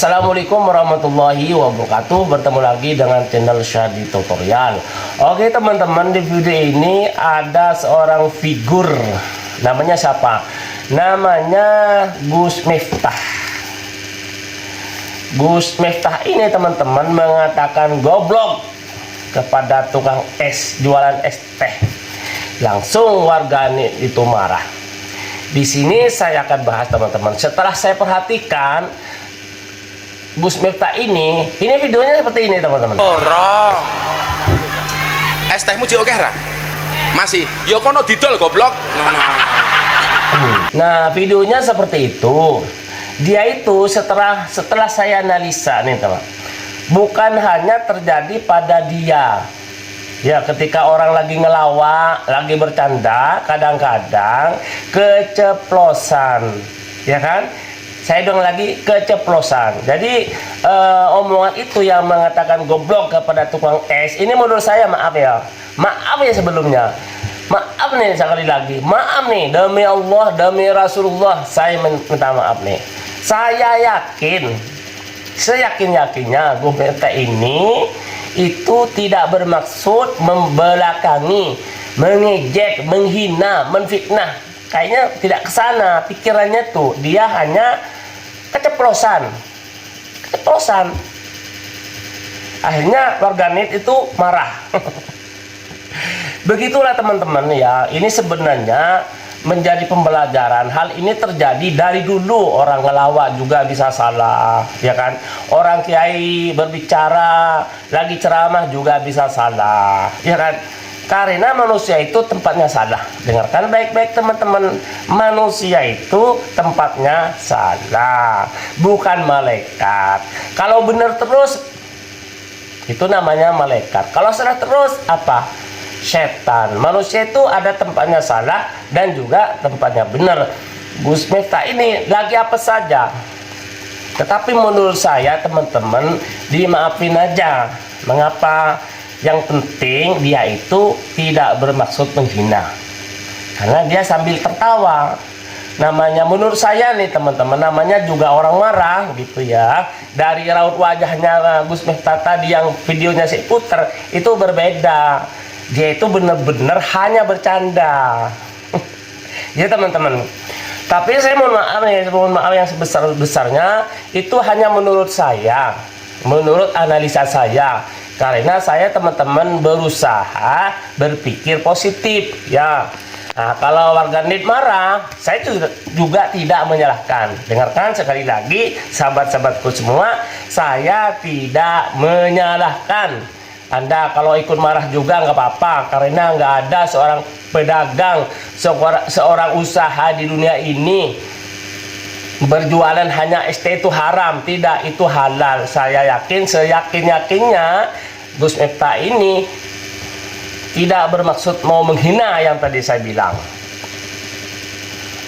Assalamualaikum warahmatullahi wabarakatuh. Bertemu lagi dengan channel Syadi Tutorial. Oke teman-teman, di video ini ada seorang figur. Namanya siapa? Namanya Gus Miftah. Gus Miftah ini teman-teman mengatakan goblok kepada tukang es, jualan es teh. Langsung warganet itu marah. Di sini saya akan bahas teman-teman. Setelah saya perhatikan Gus Miftah ini videonya seperti ini teman-teman. Ora. Es tehmu jek oke ra? Masih. Ya kono didol goblok. Nah, videonya seperti itu. Dia itu setelah saya analisa nih teman. Bukan hanya terjadi pada dia. Ya, ketika orang lagi ngelawak, lagi bercanda, kadang-kadang keceplosan. Ya kan? Saya dong lagi keceplosan. Jadi omongan itu yang mengatakan goblok kepada tukang es ini menurut saya maaf ya sebelumnya, maaf nih sekali lagi, maaf nih demi Allah, demi Rasulullah, saya minta maaf nih. Saya yakin, seyakin-yakinnya Gus Miftah ini itu tidak bermaksud membelakangi, mengejek, menghina, menfitnah. Kayaknya tidak kesana pikirannya tuh. Dia hanya keceplosan. Akhirnya warganet itu marah. Begitulah teman-teman ya. Ini sebenarnya menjadi pembelajaran. Hal ini terjadi dari dulu. Orang ngelawak juga bisa salah, ya kan? Orang kiai berbicara lagi ceramah juga bisa salah, ya kan? Karena manusia itu tempatnya salah. Dengarkan baik-baik teman-teman. Manusia itu tempatnya salah, bukan malaikat. Kalau benar terus itu namanya malaikat. Kalau salah terus apa? Setan. Manusia itu ada tempatnya salah dan juga tempatnya benar. Gus Miftah ini lagi apa saja. Tetapi menurut saya teman-teman, dimaafin aja. Mengapa? Yang penting dia itu tidak bermaksud menghina, karena dia sambil tertawa. Namanya menurut saya nih teman-teman, namanya juga orang marah gitu ya. Dari raut wajahnya Gus Miftah tadi yang videonya saya putar itu berbeda. Dia itu benar-benar hanya bercanda. Ya teman-teman. Tapi saya mohon maaf yang sebesar-besarnya, itu hanya menurut saya, menurut analisa saya. Karena saya teman-teman berusaha berpikir positif ya. Nah, kalau warganet marah, saya juga tidak menyalahkan. Dengarkan sekali lagi sahabat-sahabatku semua, saya tidak menyalahkan. Anda kalau ikut marah juga nggak apa-apa, karena nggak ada seorang pedagang, seorang usaha di dunia ini berjualan hanya ST itu haram. Tidak, itu halal. Saya yakin, seyakin-yakinnya Gus Miftah ini tidak bermaksud mau menghina yang tadi saya bilang.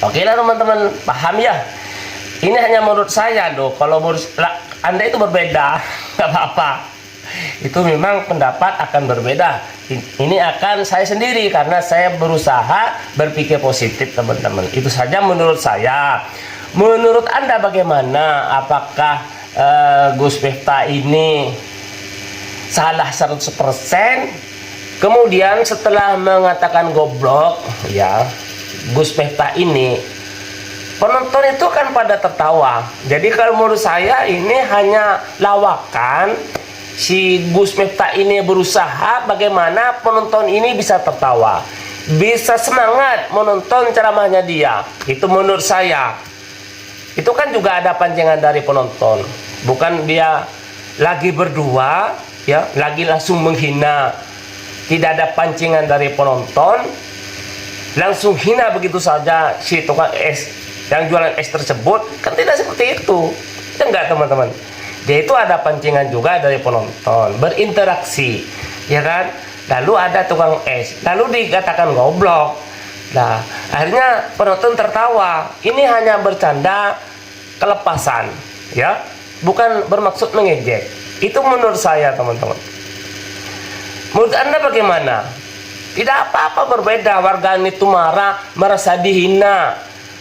Oke lah teman-teman, paham ya? Ini hanya menurut saya loh. Kalau menurut Anda itu berbeda, nggak apa-apa. Itu memang pendapat akan berbeda. Ini akan saya sendiri karena saya berusaha berpikir positif teman-teman. Itu saja menurut saya. Menurut Anda bagaimana? Apakah Gus Miftah ini salah 100%? Kemudian setelah mengatakan goblok ya, Gus Miftah ini, penonton itu kan pada tertawa. Jadi kalau menurut saya ini hanya lawakan. Si Gus Miftah ini berusaha bagaimana penonton ini bisa tertawa, bisa semangat menonton ceramahnya dia. Itu menurut saya. Itu kan juga ada pancingan dari penonton. Bukan dia lagi berdua ya, lagi langsung menghina. Tidak ada pancingan dari penonton, langsung hina begitu saja si tukang es yang jualan es tersebut. Kan tidak seperti itu. Ya enggak teman-teman. Dia itu ada pancingan juga dari penonton, berinteraksi, ya kan? Lalu ada tukang es, lalu dikatakan goblok. Nah, akhirnya penonton tertawa. Ini hanya bercanda kelepasan, ya, bukan bermaksud mengejek. Itu menurut saya teman-teman. Menurut Anda bagaimana? Tidak apa-apa berbeda. Warganet itu marah, merasa dihina.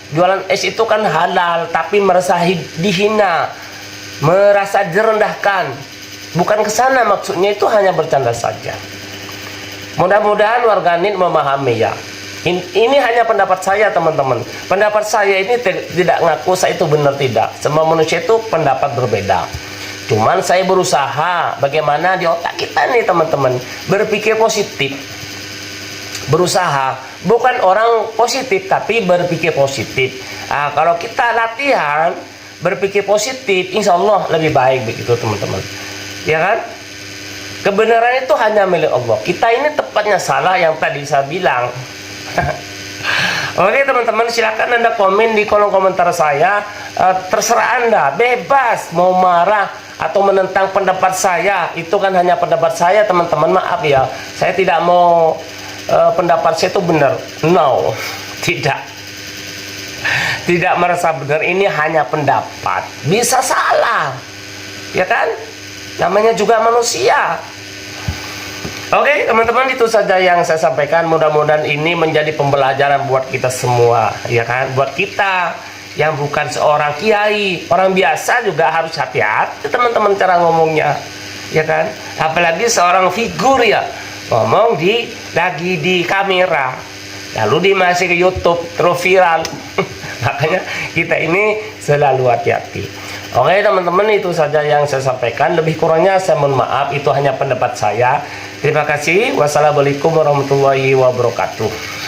Jualan es itu kan halal, tapi merasa dihina. merasa direndahkan. Bukan ke sana maksudnya, itu hanya bercanda saja. Mudah-mudahan warganet memahami ya. Ini hanya pendapat saya teman-teman. Pendapat saya ini tidak ngaku saya itu benar, tidak. Semua manusia itu pendapat berbeda. Cuman saya berusaha bagaimana di otak kita nih teman-teman berpikir positif. Berusaha, bukan orang positif tapi berpikir positif. Nah, kalau kita latihan berpikir positif, insya Allah lebih baik begitu teman-teman. Ya kan? Kebenaran itu hanya milik Allah. Kita ini tepatnya salah yang tadi saya bilang. Oke teman-teman, silakan Anda komen di kolom komentar saya. Terserah Anda, bebas mau marah atau menentang pendapat saya. Itu kan hanya pendapat saya teman-teman, maaf ya. Saya tidak mau pendapat saya itu benar. No, tidak merasa benar. Ini hanya pendapat, bisa salah, ya kan? Namanya juga manusia. Oke teman-teman, itu saja yang saya sampaikan. Mudah-mudahan ini menjadi pembelajaran buat kita semua, ya kan? Buat kita yang bukan seorang kiai, orang biasa juga harus hati-hati teman-teman cara ngomongnya, ya kan? Apalagi seorang figur ya, ngomong lagi di kamera, lalu masih ke YouTube terus viral. Makanya kita ini selalu hati-hati. Oke teman-teman, itu saja yang saya sampaikan. Lebih kurangnya saya mohon maaf, itu hanya pendapat saya. Terima kasih. Wassalamualaikum warahmatullahi wabarakatuh.